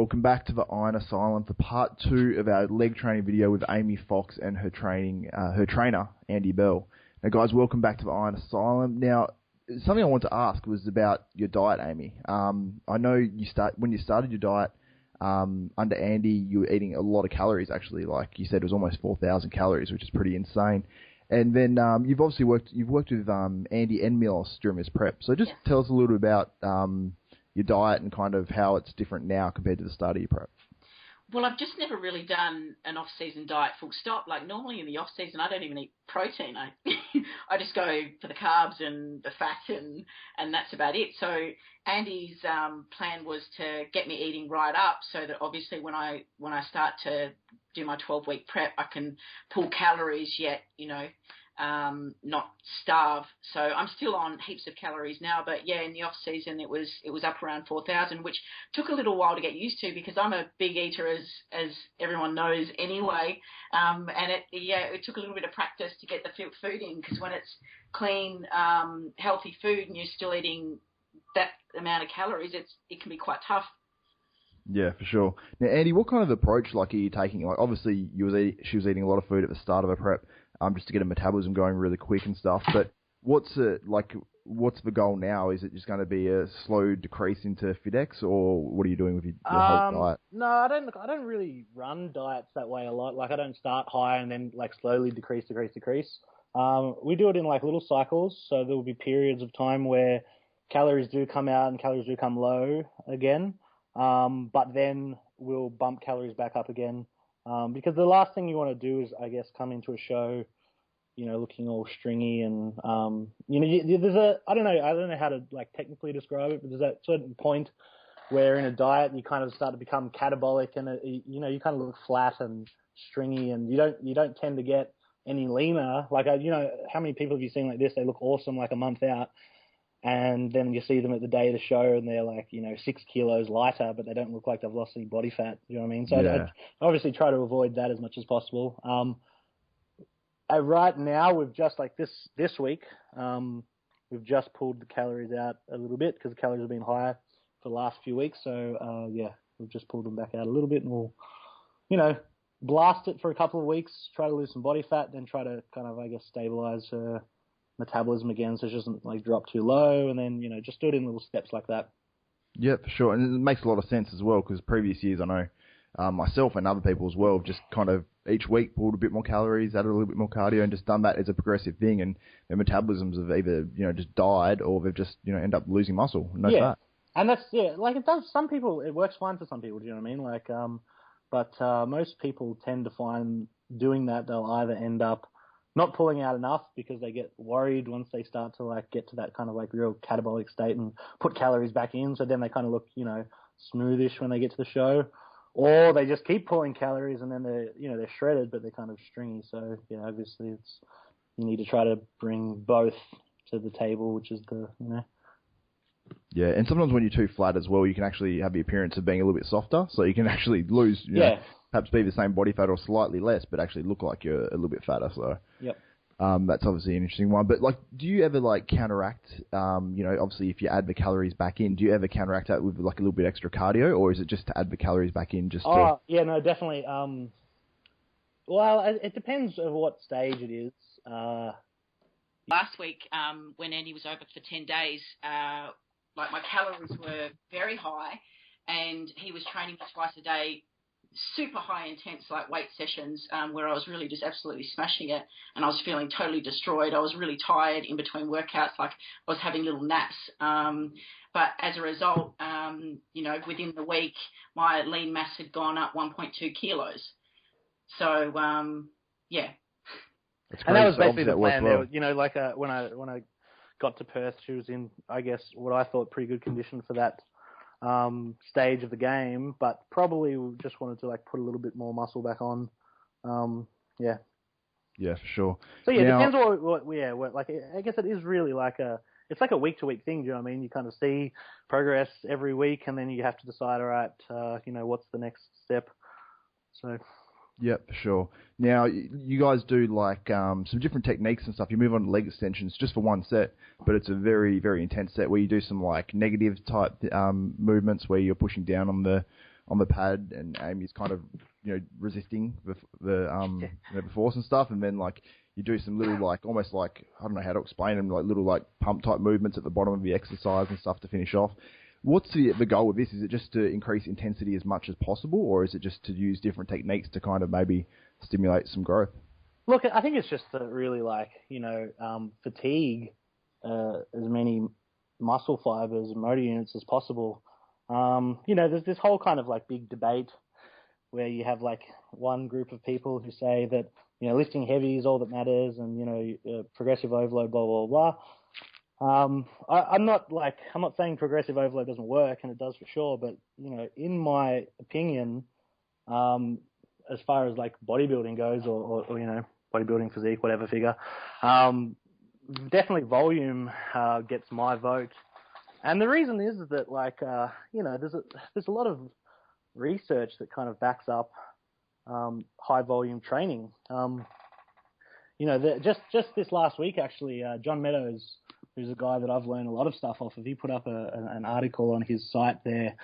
welcome back to the Iron Asylum for part 2 of our leg training video with Amy Fox and her trainer, Andy Bell. Now, guys, welcome back to the Iron Asylum. Now, something I want to ask was about your diet, Amy. I know when you started your diet under Andy, you were eating a lot of calories, actually. Like you said, it was almost 4,000 calories, which is pretty insane. And then you've obviously worked with Andy and Milos during his prep. So just tell us a little bit about your diet and kind of how it's different now compared to the start of your prep. Well, I've just never really done an off-season diet full stop. Like normally in the off-season, I don't even eat protein. I just go for the carbs and the fat and that's about it. So Andy's plan was to get me eating right up so that obviously when I start to do my 12-week prep, I can pull calories yet, not starve. So I'm still on heaps of calories now, but yeah, in the off season it was up around 4,000, which took a little while to get used to because I'm a big eater as everyone knows anyway. And it took a little bit of practice to get the food in because when it's clean, healthy food and you're still eating that amount of calories, it can be quite tough. Yeah, for sure. Now, Andy, what kind of approach are you taking? Like, obviously, she was eating a lot of food at the start of her prep, just to get her metabolism going really quick and stuff. But what's the goal now? Is it just going to be a slow decrease into FitX, or what are you doing with your whole diet? No, I don't really run diets that way a lot. Like, I don't start high and then like slowly decrease. We do it in like little cycles, so there will be periods of time where calories do come out and calories do come low again. But then we'll bump calories back up again. Because the last thing you want to do is, I guess, come into a show, looking all stringy and, there's I don't know how to like technically describe it, but there's that certain point where in a diet you kind of start to become catabolic and, you kind of look flat and stringy and you don't tend to get any leaner. Like, how many people have you seen like this? They look awesome like a month out. And then you see them at the day of the show and they're like, 6 kilos lighter, but they don't look like they've lost any body fat. You know what I mean? So I obviously try to avoid that as much as possible. Right now, we've just like this week, we've just pulled the calories out a little bit because the calories have been higher for the last few weeks. So, we've just pulled them back out a little bit and we'll, blast it for a couple of weeks, try to lose some body fat, then try to kind of, I guess, stabilize her metabolism again so she doesn't like drop too low, and then just do it in little steps like that. Yeah, for sure. And it makes a lot of sense as well because previous years I know myself and other people as well have just kind of each week pulled a bit more calories, added a little bit more cardio, and just done that as a progressive thing, and their metabolisms have either just died or they've just end up losing muscle, no fat. And that's like it does. Some people it works fine for some people. Do you know what I mean? Like but most people tend to find doing that they'll either end up not pulling out enough because they get worried once they start to like get to that kind of like real catabolic state and put calories back in. So then they kind of look, smoothish when they get to the show, or they just keep pulling calories and then they're shredded, but they're kind of stringy. So obviously you need to try to bring both to the table, which is Yeah, and sometimes when you're too flat as well, you can actually have the appearance of being a little bit softer, so you can actually lose, perhaps be the same body fat or slightly less, but actually look like you're a little bit fatter. So that's obviously an interesting one. But like, do you ever like counteract? Obviously if you add the calories back in, do you ever counteract that with like a little bit extra cardio, or is it just to add the calories back in? Yeah, no, definitely. Well, it depends on what stage it is. Last week, when Andy was over for 10 days, like my calories were very high, and he was training me twice a day, super high intense like weight sessions where I was really just absolutely smashing it, and I was feeling totally destroyed. I was really tired in between workouts, like I was having little naps. But as a result, within the week, my lean mass had gone up 1.2 kilos. So, yeah. And that was basically the plan. Well. When I got to Perth, she was in, I guess, what I thought pretty good condition for that stage of the game, but probably just wanted to like put a little bit more muscle back on. Yeah, for sure. So it depends what like I guess it is really like it's like a week to week thing. Do you know what I mean? You kind of see progress every week, and then you have to decide, all right, what's the next step. So. Yeah, for sure. Now, you guys do like some different techniques and stuff. You move on to leg extensions just for one set, but it's a very, very intense set where you do some like negative type movements where you're pushing down on the on the pad, and Amy's kind of resisting the force and stuff, and then like you do some little like almost like I don't know how to explain them, like little like pump type movements at the bottom of the exercise and stuff to finish off. What's the goal with this? Is it just to increase intensity as much as possible, or is it just to use different techniques to kind of maybe stimulate some growth? Look, I think it's just to really like, fatigue as many muscle fibers and motor units as possible. There's this whole kind of like big debate where you have like one group of people who say that, lifting heavy is all that matters and, progressive overload, blah, blah, blah. I'm not saying progressive overload doesn't work, and it does for sure, but, in my opinion, as far as like bodybuilding goes or bodybuilding, physique, whatever figure, definitely volume gets my vote. And the reason is that like, there's a lot of research that kind of backs up high volume training. Just this last week, actually, John Meadows, who's a guy that I've learned a lot of stuff off of, he put up an article on his site there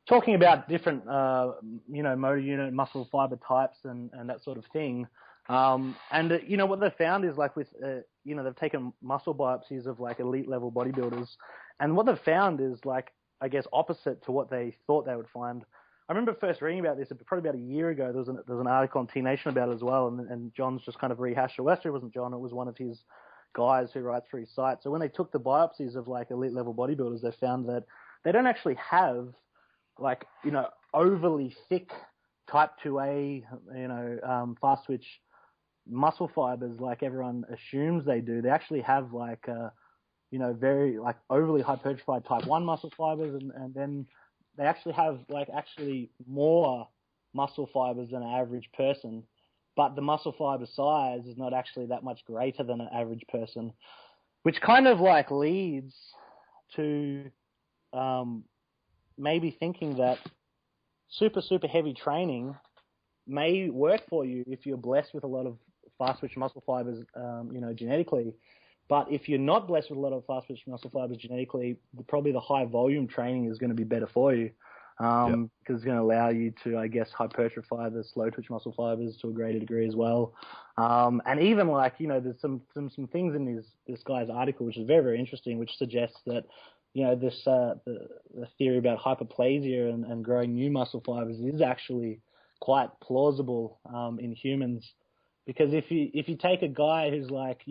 talking about different, motor unit, muscle fiber types and that sort of thing. What they've found is like with, they've taken muscle biopsies of like elite level bodybuilders, and what they've found is like, I guess, opposite to what they thought they would find. I remember first reading about this probably about a year ago. There was an article on T Nation about it as well, and John's just kind of rehashed it. Well, actually, it wasn't John. It was one of his guys who writes for his site. So when they took the biopsies of like elite level bodybuilders, they found that they don't actually have like, overly thick type 2A, fast twitch muscle fibers like everyone assumes they do. They actually have like, very like overly hypertrophied type 1 muscle fibers, and then they actually have like actually more muscle fibers than an average person, but the muscle fiber size is not actually that much greater than an average person, which kind of like leads to maybe thinking that super, super heavy training may work for you if you're blessed with a lot of fast twitch muscle fibers, genetically. But if you're not blessed with a lot of fast twitch muscle fibers genetically, probably the high volume training is going to be better for you, because it's going to allow you to, I guess, hypertrophy the slow twitch muscle fibers to a greater degree as well. And even like, there's some things in this guy's article which is very, very interesting, which suggests that, this the theory about hyperplasia and growing new muscle fibers is actually quite plausible in humans, because if you take a guy who's like,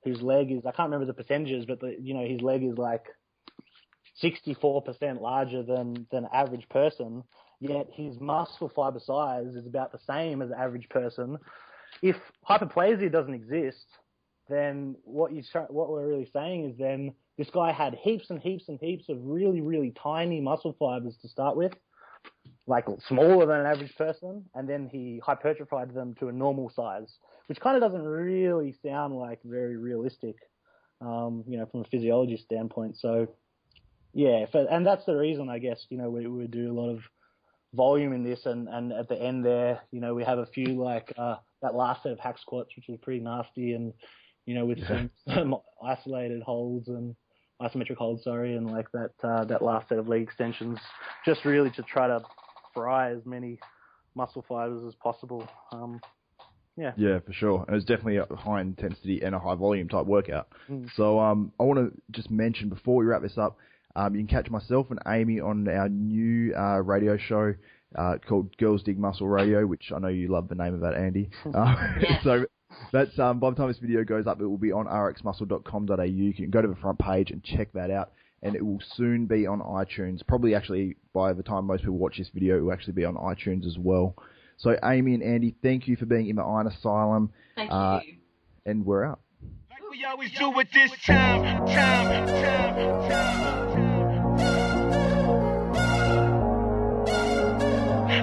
whose leg is, I can't remember the percentages, but his leg is like 64% larger than an average person, yet his muscle fiber size is about the same as the average person. If hyperplasia doesn't exist, then what we're really saying is then this guy had heaps and heaps and heaps of really, really tiny muscle fibers to start with, like smaller than an average person, and then he hypertrophied them to a normal size, which kind of doesn't really sound like very realistic, from a physiology standpoint. So, yeah, and that's the reason, I guess, we do a lot of volume in this, and at the end there, we have a few like that last set of hack squats, which was pretty nasty, and with some isolated holds and isometric holds, and like that last set of leg extensions, just really to try to fry as many muscle fibers as possible. Yeah, for sure. And it's definitely a high intensity and a high volume type workout. So I want to just mention before we wrap this up, you can catch myself and Amy on our new radio show called Girls Dig Muscle Radio, which I know you love the name of that, Andy. Yes. So that's by the time this video goes up, it will be on rxmuscle.com.au. You can go to the front page and check that out, and it will soon be on iTunes. Probably actually by the time most people watch this video, it will actually be on iTunes as well. So Amy and Andy, thank you for being in the Iron Asylum. Thank you. And we're out. Like we always do with this time.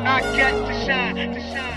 I got to shine.